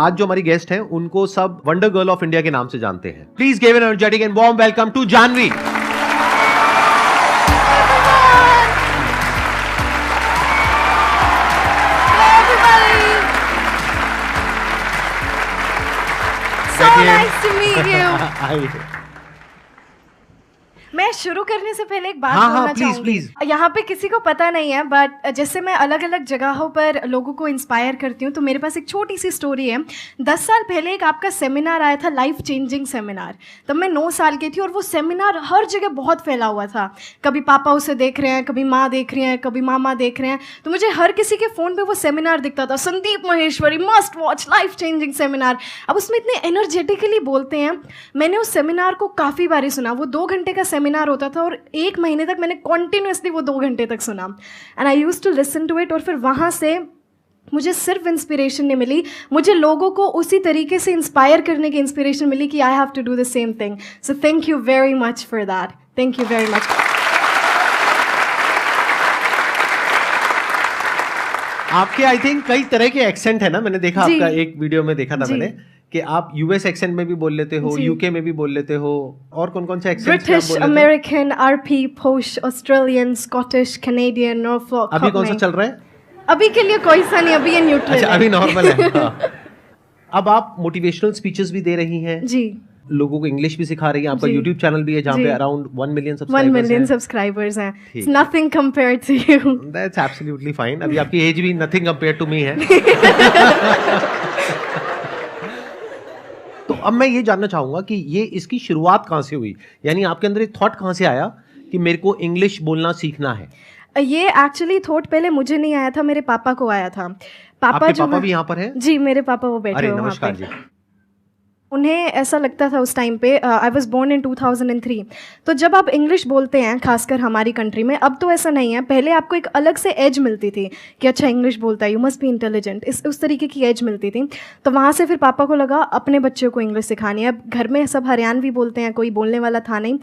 आज जो हमारी गेस्ट हैं उनको सब वंडर गर्ल ऑफ इंडिया के नाम से जानते हैं। Please give an energetic and warm welcome to Janhvi. So nice to meet you. मैं शुरू करने से पहले एक बात बोलना चाहूंगी। यहाँ पे किसी को पता नहीं है, बट जैसे मैं अलग अलग जगहों पर लोगों को इंस्पायर करती हूँ, तो मेरे पास एक छोटी सी स्टोरी है। 10 साल पहले एक आपका सेमिनार आया था, लाइफ चेंजिंग सेमिनार। तब मैं 9 साल की थी और वो सेमिनार हर जगह बहुत फैला हुआ था। कभी पापा उसे देख रहे हैं, कभी माँ देख रही हैं, कभी मामा देख रहे हैं। तो मुझे हर किसी के फ़ोन पर वो सेमिनार दिखता था, Sandeep Maheshwari must watch life changing seminar. अब उसमें इतने एनर्जेटिकली बोलते हैं। मैंने उस सेमिनार को काफ़ी बारी सुना। वो 2 घंटे का सेमिनार होता था और 1 महीने तक मैंने कॉन्टिन्यूसली वो 2 घंटे तक सुना, and I used to listen to it. और फिर वहाँ से मुझे सिर्फ इंस्पिरेशन नहीं मिली, मुझे लोगों को उसी तरीके से इंस्पायर करने की इंस्पिरेशन मिली कि I have to do the same thing. So thank you very much for that. Thank you very much. आपके आई थिंक कई तरह के एक्सेंट है ना, मैंने देखा आपका एक वीडियो में देखा था मैंने कि आप यूएस एक्सेंट में भी बोल लेते हो, यूके में भी बोल लेते हो, और कौन कौन से एक्सेंट? ब्रिटिश, अमेरिकन, आरपी, पोश, ऑस्ट्रेलियन, स्कॉटिश, कैनेडियन, नॉर्फॉक। अभी कौन सा चल रहा है? अभी के लिए कोई सा नहीं, अभी ये न्यूट्रल है। अच्छा, अभी नॉर्मल है। हाँ। अब आप मोटिवेशनल स्पीचेस भी दे रही हैं जी, लोगों को इंग्लिश भी सिखा रही हैं। आपका यूट्यूब चैनल भी है जहाँ पे अराउंड 1 मिलियन सब्सक्राइबर्स हैं। It's nothing compared to you. That's absolutely fine. अभी आपकी एज भी nothing compared to me है। तो अब मैं ये जानना चाहूंगा कि ये इसकी शुरुआत कहाँ से हुई, यानी आपके अंदर एक थॉट कहाँ से आया कि मेरे को इंग्लिश बोलना सीखना है? ये एक्चुअली थॉट पहले मुझे नहीं आया था, मेरे पापा को आया था। पापा भी यहाँ पर है? जी, मेरे पापा वो बैठे हुए वहाँ पे। उन्हें ऐसा लगता था उस टाइम पे, आई वॉज बोर्न इन 2003। तो जब आप इंग्लिश बोलते हैं, खासकर हमारी कंट्री में, अब तो ऐसा नहीं है, पहले आपको एक अलग से एज मिलती थी कि अच्छा इंग्लिश बोलता है, यू मस्ट बी इंटेलिजेंट, उस तरीके की एज मिलती थी। तो वहाँ से फिर पापा को लगा अपने बच्चों को इंग्लिश सिखानी है। अब घर में सब हरियाणवी बोलते हैं, कोई बोलने वाला था नहीं।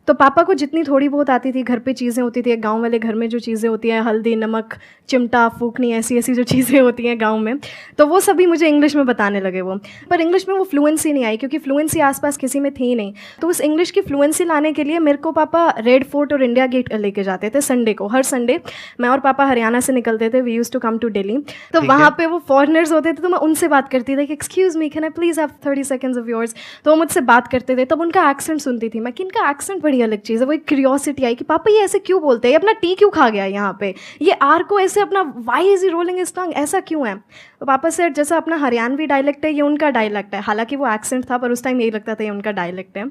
तो पापा को जितनी थोड़ी बहुत आती थी, घर पे चीज़ें होती थी, गांव वाले घर में जो चीज़ें होती हैं, हल्दी, नमक, चिमटा, फूकनी, ऐसी ऐसी जो चीज़ें होती हैं गांव में, तो वो सभी मुझे इंग्लिश में बताने लगे वो। पर इंग्लिश में वो फ्लुएंसी नहीं आई, क्योंकि फ्लुएंसी आसपास किसी में थी नहीं। तो उस इंग्लिश की फ्लुएंसी लाने के लिए मेरे को पापा रेड फोर्ट और इंडिया गेट लेके जाते थे संडे को। हर संडे मैं और पापा हरियाणा से निकलते थे, we used to come to Delhi. तो वहाँ पे वो फॉरेनर्स होते थे, तो मैं उनसे बात करती थी कि excuse me, can I please have 30 seconds of yours. तो वो मुझसे बात करते थे, तब उनका एक्सेंट सुनती थी मैं कि इनका एक्सेंट बड़ी अलग चीज़ है। वो क्यूरियोसिटी आई कि पापा ये ऐसे क्यों बोलते हैं, अपना टी क्यों खा गया यहाँ पे, ये आर को ऐसे अपना why is rolling is tongue, ऐसा क्यों है। तो पापा से जैसा अपना हरियाणवी डायलेक्ट है, ये उनका डायलेक्ट है। हालांकि वो एक्सेंट था, पर उस टाइम यही लगता था ये उनका डायलेक्ट है।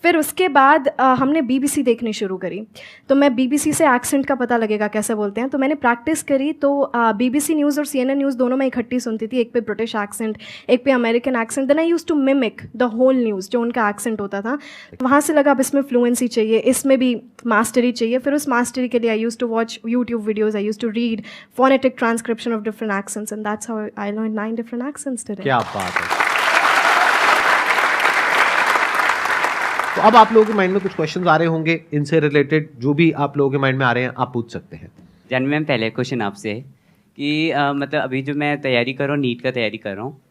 फिर उसके बाद हमने बीबीसी देखनी शुरू करी। तो मैं बीबीसी से एक्सेंट का पता लगेगा कैसे बोलते हैं, तो मैंने प्रैक्टिस करी। तो बीबीसी न्यूज़ और CNN न्यूज़ दोनों मैं इकट्ठी सुनती थी, एक पे ब्रिटिश एक्सेंट, एक पे American accent. Then I used to mimic the whole news, जो उनका एक्सेंट होता था। वहाँ से लगा अब इसमें फ्लुएंसी चाहिए, इसमें भी मास्टरी चाहिए। फिर उस मास्टरी के लिए I used to watch YouTube videos, I used to read phonetic transcription of different accents, and that's how I learn 9 different accents today. क्या बात है। तो अब आप लोगों के माइंड में कुछ क्वेश्चंस आ रहे होंगे इनसे रिलेटेड, जो भी आप लोगों के माइंड में आ रहे हैं आप पूछ सकते हैं। जानवी मैम, पहले क्वेश्चन आपसे है कि मतलब अभी जो मैं तैयारी कर रहा हूँ, नीट का तैयारी कर रहा हूँ,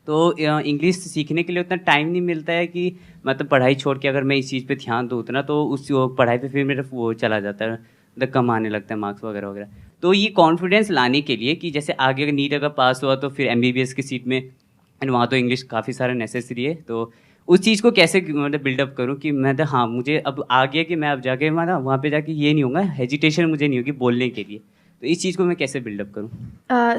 तो इंग्लिश सीखने के लिए उतना टाइम नहीं मिलता है कि मतलब पढ़ाई छोड़ के अगर मैं इस चीज़ पे ध्यान दूँ उतना, तो उस पढ़ाई पे फिर मेरा वो चला जाता है, मतलब कम आने लगता है मार्क्स वगैरह वगैरह। तो ये कॉन्फिडेंस लाने के लिए कि जैसे आगे अगर नीट अगर पास हुआ तो फिर MBBS की सीट में, एंड वहाँ तो इंग्लिश काफ़ी सारा नेसेसरी है, तो उस चीज़ को कैसे मतलब बिल्डअप करूँ कि मैं तो हाँ मुझे अब आ गया कि मैं अब जाके वहाँ पे जाके ये नहीं होगा, हेजिटेशन मुझे नहीं होगी बोलने के लिए, तो इस चीज़ को मैं कैसे बिल्डअप करूँ?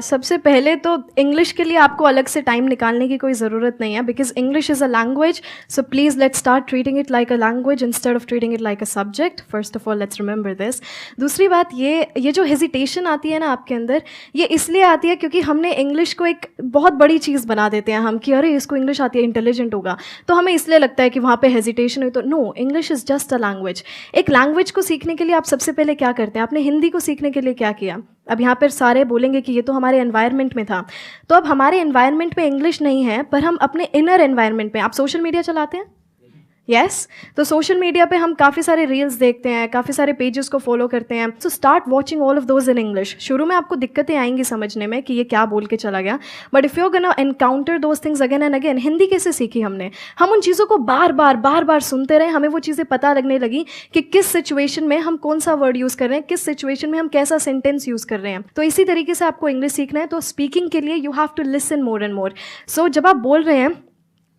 सबसे पहले तो इंग्लिश के लिए आपको अलग से टाइम निकालने की कोई ज़रूरत नहीं है, because English is a language. So please let's start treating it like a language instead of treating it like a subject. First of all let's remember this. दूसरी बात, ये जो हेजिटेशन आती है ना आपके अंदर, ये इसलिए आती है क्योंकि हमने इंग्लिश को एक बहुत बड़ी चीज़ बना देते हैं हम कि अरे इसको इंग्लिश आती है, इंटेलिजेंट होगा, तो हमें इसलिए लगता है कि वहाँ पे हेजिटेशन हुई। तो no, English is just a language. एक लैंग्वेज को सीखने के लिए आप सबसे पहले क्या करते हैं? आपने हिंदी को सीखने के लिए क्या किया? अब यहाँ पर सारे बोलेंगे कि ये तो हमारे एनवायरनमेंट में था, तो अब हमारे एनवायरनमेंट में इंग्लिश नहीं है, पर हम अपने इनर एनवायरनमेंट में, आप सोशल मीडिया चलाते हैं, यस तो सोशल मीडिया पे हम काफ़ी सारे रील्स देखते हैं, काफ़ी सारे पेजेस को फॉलो करते हैं. So start watching all of those in English. शुरू में आपको दिक्कतें आएंगी समझने में कि ये क्या बोल के चला गया, but if you gonna encounter those things again and again. Hindi कैसे सीखी हमने? हम उन चीज़ों को बार बार सुनते रहे, हमें वो चीज़ें पता लगने लगी कि किस सिचुएशन में हम कौन सा वर्ड यूज़ कर रहे हैं, किस सिचुएशन में हम कैसा सेंटेंस यूज़ कर रहे हैं. तो इसी तरीके से आपको इंग्लिश सीखना है, तो स्पीकिंग के लिए you have to listen more and more. So जब आप बोल रहे हैं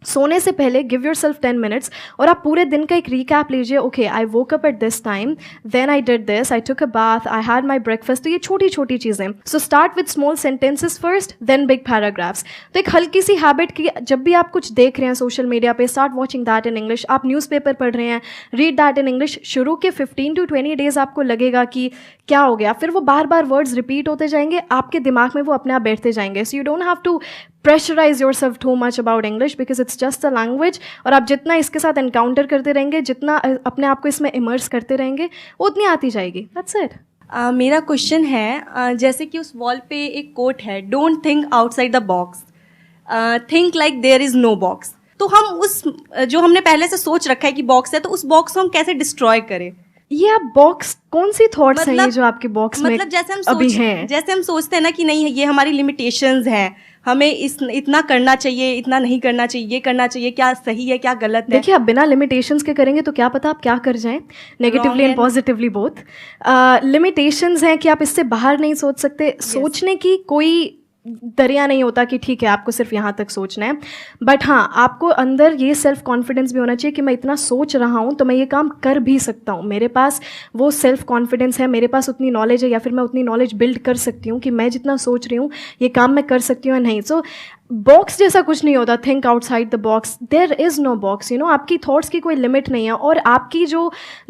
सोने से पहले गिव योर सेल्फ 10 मिनट्स और आप पूरे दिन का एक रिकैप लीजिए. Okay, I woke up at this time, then I did this, I took a bath, I had my breakfast. तो ये छोटी छोटी चीज़ें. So start with small sentences first, then big paragraphs. तो एक हल्की सी हैबिट की, जब भी आप कुछ देख रहे हैं सोशल मीडिया पे, start watching that in English. आप न्यूज़पेपर पढ़ रहे हैं, रीड दैट इन इंग्लिश. शुरू के 15 to 20 डेज आपको लगेगा कि क्या हो गया, फिर वो बार बार वर्ड्स रिपीट होते जाएंगे, आपके दिमाग में वो अपने आप बैठते जाएंगे. So you don't have to pressurize yourself too much about English because it's just a language. और आप जितना इसके साथ एनकाउंटर करते रहेंगे, जितना अपने आप को इसमें इमर्स करते रहेंगे, उतनी आती जाएगी. That's it. मेरा क्वेश्चन है, जैसे कि उस वॉल पे एक कोट है, don't think outside the box, think like there is no box. तो हम उस जो हमने पहले से सोच रखा है कि बॉक्स है, तो उस बॉक्स को हम कैसे डिस्ट्रॉय करें? ये आप बॉक्स, कौन सी थॉट्स हैं ये जो आपके बॉक्स में जैसे हम सोचते हैं ना कि नहीं, ये हमारी लिमिटेशंस हैं, हमें इतना करना चाहिए, इतना नहीं करना चाहिए, ये करना चाहिए, क्या सही है क्या गलत है. देखिए, आप बिना लिमिटेशंस के करेंगे तो क्या पता आप क्या कर जाएं, negatively and positively both. Limitations हैं कि आप इससे बाहर नहीं सोच सकते. सोचने की कोई दरिया नहीं होता कि ठीक है आपको सिर्फ यहाँ तक सोचना है, बट हाँ, आपको अंदर ये सेल्फ कॉन्फिडेंस भी होना चाहिए कि मैं इतना सोच रहा हूँ तो मैं ये काम कर भी सकता हूँ. मेरे पास वो सेल्फ कॉन्फिडेंस है, मेरे पास उतनी नॉलेज है, या फिर मैं उतनी नॉलेज बिल्ड कर सकती हूँ कि मैं जितना सोच रही हूँ ये काम मैं कर सकती हूँ या नहीं. सो बॉक्स जैसा कुछ नहीं होता. Think outside the box, there is no box. You know, आपकी थॉट्स की कोई लिमिट नहीं है, और आपकी जो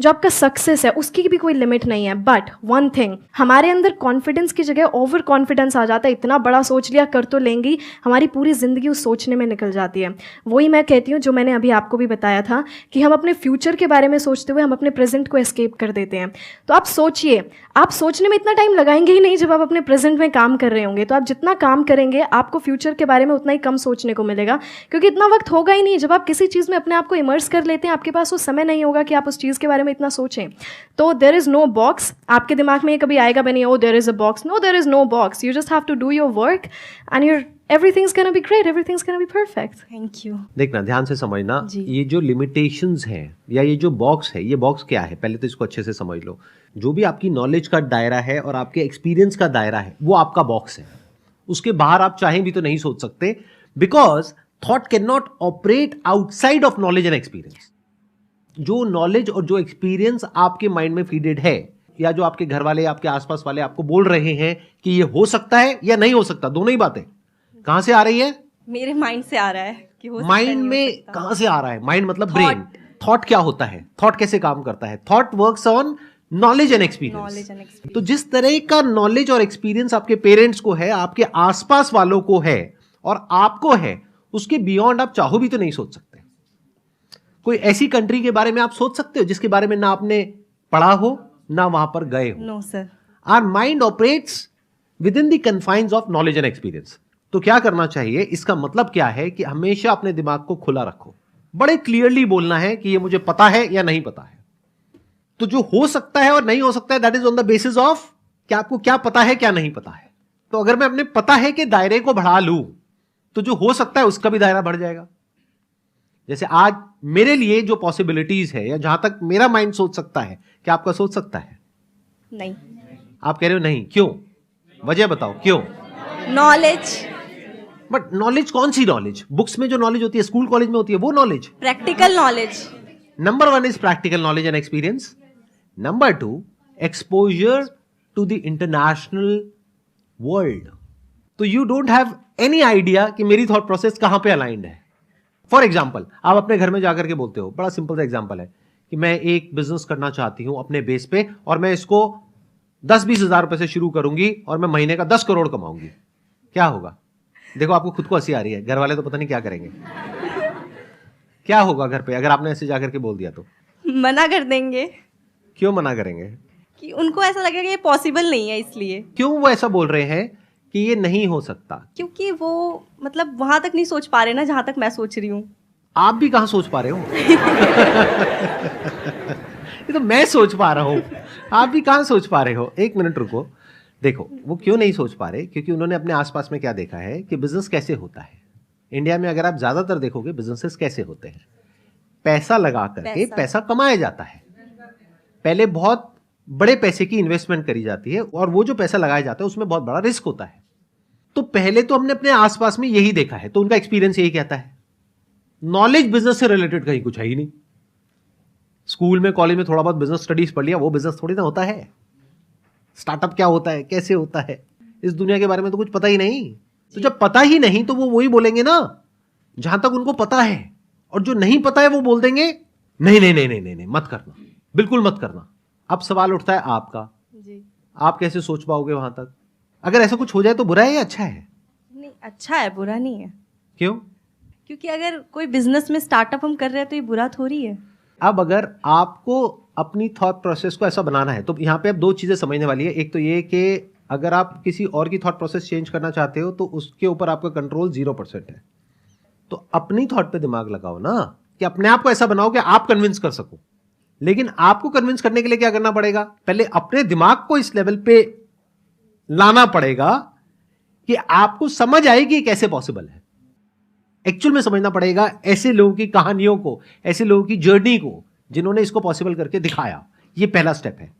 आपका सक्सेस है उसकी भी कोई लिमिट नहीं है. बट वन थिंग, हमारे अंदर कॉन्फिडेंस की जगह ओवर कॉन्फिडेंस आ जाता है. इतना बड़ा सोच लिया, कर तो लेंगी, हमारी पूरी ज़िंदगी उस सोचने में निकल जाती है. वही मैं कहती हूँ, जो मैंने अभी आपको भी बताया था कि हम अपने फ्यूचर के बारे में सोचते हुए हम अपने प्रेजेंट को एस्केप कर देते हैं. तो आप सोचिए, आप सोचने में इतना टाइम लगाएंगे ही नहीं जब आप अपने प्रेजेंट में काम कर रहे होंगे. तो आप जितना काम करेंगे, आपको फ्यूचर के बारे में उतना ही कम सोचने को मिलेगा, क्योंकि इतना वक्त होगा ही नहीं. जब आप किसी चीज़ में अपने आप को इमर्स कर लेते हैं, आपके पास वो समय नहीं होगा कि आप उस चीज़ के बारे में इतना सोचें. तो देयर इज़ नो बॉक्स. आपके दिमाग में ये कभी आएगा भी नहीं, oh there is a box. No, there is no box. You just have to do your work and your everything's gonna be great, everything's gonna be perfect. Thank you. देखना, ध्यान से समझना, ये जो लिमिटेशंस हैं या ये जो बॉक्स है, ये बॉक्स क्या है, पहले तो इसको अच्छे से समझ लो. जो भी आपकी नॉलेज का दायरा है और आपके एक्सपीरियंस का दायरा है, वो आपका बॉक्स है. उसके बाहर आप चाहें भी तो नहीं सोच सकते, because thought can not operate outside of knowledge and experience. जो नॉलेज और जो एक्सपीरियंस आपके माइंड में फीडेड है, या जो आपके घर वाले, आपके आसपास वाले आपको बोल रहे हैं कि ये हो सकता है या नहीं हो सकता, दोनों ही बातें कहां से आ रही है? मेरे माइंड से आ रहा है कि हो सकता है, माइंड में कहां से आ रहा है? माइंड मतलब ब्रेन. थॉट क्या होता है? थॉट कैसे काम करता है? Thought works on knowledge and experience. तो जिस तरह का नॉलेज और एक्सपीरियंस आपके पेरेंट्स को है, आपके आसपास वालों को है और आपको है, उसके बियॉन्ड आप चाहो भी तो नहीं सोच सकते. कोई ऐसी कंट्री के बारे में आप सोच सकते हो जिसके बारे में ना आपने पढ़ा हो, ना वहां पर गए हो? No sir. Our mind operates within the confines of knowledge and experience. तो क्या करना चाहिए? इसका मतलब क्या है कि हमेशा अपने दिमाग को खुला रखो. बड़े क्लियरली बोलना है कि ये मुझे पता है या नहीं पता है. तो जो हो सकता है और नहीं हो सकता है, that is on the basis of कि आपको क्या पता है, क्या नहीं पता है. तो अगर मैं अपने पता है कि दायरे को बढ़ा लूं, तो जो हो सकता है उसका भी दायरा बढ़ जाएगा. जैसे आज मेरे लिए जो पॉसिबिलिटीज है, या जहां तक मेरा माइंड सोच सकता है, क्या आपका सोच सकता है? नहीं. आप कह रहे हो नहीं, क्यों? वजह बताओ क्यों? नॉलेज. बट नॉलेज कौन सी नॉलेज? बुक्स में जो नॉलेज होती है, स्कूल कॉलेज में होती है, वो knowledge? Practical knowledge. Number 1 is practical knowledge and experience. Number 2, exposure to the international world. तो you don't have any idea कि मेरी थॉट प्रोसेस कहां पे अलाइंड है. फॉर एग्जाम्पल, आप अपने घर में जाकर के बोलते हो, बड़ा सिंपल सा एग्जाम्पल है कि मैं एक बिजनेस करना चाहती हूं अपने बेस पे, और मैं इसको 10-20 हजार रुपए से शुरू करूंगी और मैं महीने का 10 करोड़ कमाऊंगी. क्या होगा? देखो, आपको खुद को हंसी आ रही है, घर वाले तो पता नहीं क्या करेंगे. क्या होगा घर पे अगर आपने ऐसे जाकर के बोल दिया? तो मना कर देंगे. क्यों मना करेंगे? कि उनको ऐसा लगेगा कि ये पॉसिबल नहीं है. इसलिए. क्यों वो ऐसा बोल रहे हैं कि ये नहीं हो सकता? क्योंकि वो मतलब वहां तक नहीं सोच पा रहे ना जहां तक मैं सोच रही हूँ. आप भी कहां सोच पा रहे हो? ये तो मैं सोच पा रहा हूं, आप भी कहां सोच पा रहे हो? एक मिनट रुको। देखो वो क्यों नहीं सोच पा रहे, क्योंकि उन्होंने अपने आसपास में क्या देखा है कि बिजनेस कैसे होता है। इंडिया में अगर आप ज्यादातर देखोगे बिजनेसेस कैसे होते हैं, पैसा लगा करके पैसा कमाया जाता है। पहले बहुत बड़े पैसे की इन्वेस्टमेंट करी जाती है और वो जो पैसा लगाया जाता है उसमें बहुत बड़ा रिस्क होता है। तो पहले तो हमने अपने आसपास में यही देखा है, तो उनका एक्सपीरियंस यही कहता है। नॉलेज बिजनेस से रिलेटेड कहीं कुछ है ही नहीं। स्कूल में कॉलेज में थोड़ा बहुत बिजनेस स्टडीज पढ़ लिया, वो बिजनेस थोड़ी ना होता है। स्टार्टअप क्या होता है, कैसे होता है, इस दुनिया के बारे में तो कुछ पता ही नहीं। तो जब पता ही नहीं तो वो वही बोलेंगे ना जहां तक उनको पता है, और जो नहीं पता है वो बोल देंगे नहीं नहीं नहीं नहीं नहीं, नहीं मत करना, बिल्कुल मत करना। अब सवाल उठता है आपका, जी आप कैसे सोच पाओगे वहां तक? अगर ऐसा कुछ हो जाए तो बुरा है या अच्छा है? नहीं, अच्छा है, बुरा नहीं है। क्यों? क्योंकि अगर कोई बिजनेस में स्टार्टअप हम कर रहे हैं तो ये बुरा थोड़ी है। अब अगर आपको अपनी थॉट प्रोसेस को ऐसा बनाना है तो यहाँ पे अब दो चीजें समझने वाली है। एक तो ये कि अगर आप किसी और की थॉट प्रोसेस चेंज करना चाहते हो तो उसके ऊपर आपका कंट्रोल 0% है। तो अपनी थॉट पे दिमाग लगाओ ना, कि अपने आप को ऐसा बनाओ कि आप कन्विंस कर सको। लेकिन आपको कन्विंस करने के लिए क्या करना पड़ेगा? पहले अपने दिमाग को इस लेवल पे लाना पड़ेगा कि आपको समझ आए कि कैसे पॉसिबल है। एक्चुअल में समझना पड़ेगा ऐसे लोगों की कहानियों को, ऐसे लोगों की जर्नी को जिन्होंने इसको पॉसिबल करके दिखाया। ये पहला स्टेप है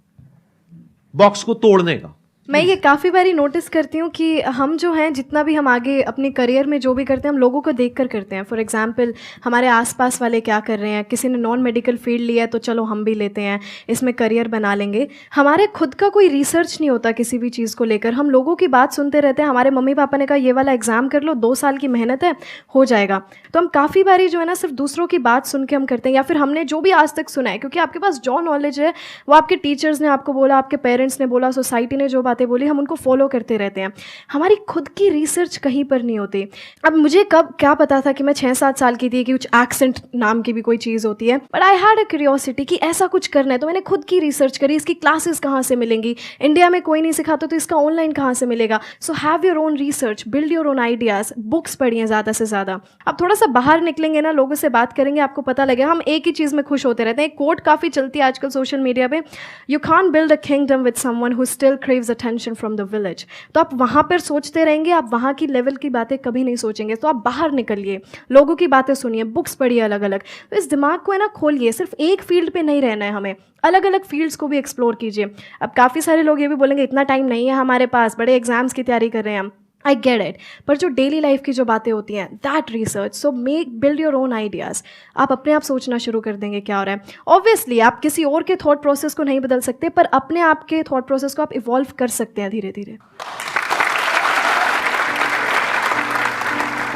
बॉक्स को तोड़ने का। मैं ये काफ़ी बारी नोटिस करती हूँ कि हम जो हैं जितना भी हम आगे अपने करियर में जो भी करते हैं हम लोगों को देख कर करते हैं। फॉर एग्जांपल हमारे आसपास वाले क्या कर रहे हैं, किसी ने नॉन मेडिकल फील्ड लिया है तो चलो हम भी लेते हैं, इसमें करियर बना लेंगे। हमारे खुद का कोई रिसर्च नहीं होता किसी भी चीज़ को लेकर। हम लोगों की बात सुनते रहते हैं। हमारे मम्मी पापा ने कहा ये वाला एग्ज़ाम कर लो, 2 साल की मेहनत है, हो जाएगा। तो हम काफ़ी बारी जो है ना सिर्फ दूसरों की बात सुन के हम करते हैं, या फिर हमने जो भी आज तक सुना है, क्योंकि आपके पास जो नॉलेज है वो आपके टीचर्स ने आपको बोला, आपके पेरेंट्स ने बोला, सोसाइटी ने जो बातें बोली हम उनको फॉलो करते रहते हैं। हमारी खुद की रिसर्च कहीं पर नहीं होती। अब मुझे कब क्या पता था कि मैं 6-7 साल की थी कि कुछ एक्सेंट नाम की भी कोई चीज़ होती है, but I had a curiosity कि ऐसा कुछ करना है। तो मैंने खुद की रिसर्च करी, इसकी क्लासेस कहाँ से मिलेंगी, इंडिया में कोई नहीं सिखाता तो इसका ऑनलाइन कहाँ से मिलेगा। So have your own research, build your own ideas, books पढ़िए ज़्यादा से ज़्यादा। अब थोड़ा सा बाहर निकलेंगे ना, लोगों से बात करेंगे, आपको पता लगेगा। हम एक ही चीज़ में खुश होते रहते हैं। एक कोट काफ़ी चलती है आजकल सोशल मीडिया पे, you can't build a kingdom with someone who still craves attention from the village. तो आप वहाँ पर सोचते रहेंगे, आप वहाँ की लेवल की बातें कभी नहीं सोचेंगे। तो आप बाहर निकलिए, लोगों की बातें सुनिए, बुक्स पढ़िए अलग अलग। तो इस दिमाग को है ना खोलिए, सिर्फ एक फील्ड पे नहीं रहना है हमें, अलग अलग फील्ड्स को भी एक्सप्लोर कीजिए। अब काफ़ी सारे लोग ये भी बोलेंगे इतना टाइम नहीं है हमारे पास, बड़े एग्जाम्स की तैयारी कर रहे हैं हम। आई गेट इट, पर जो डेली लाइफ की जो बातें होती हैं, that research, so make build your own ideas. आप अपने आप सोचना शुरू कर देंगे क्या हो रहा है। ऑब्वियसली आप किसी और के थॉट प्रोसेस को नहीं बदल सकते, पर अपने आप के थॉट प्रोसेस को आप इवॉल्व कर सकते हैं धीरे धीरे।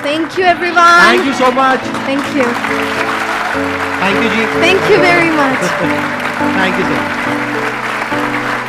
Thank you everyone. Thank you so much. Thank you. Thank you ji. Thank you very much. Thank you so much.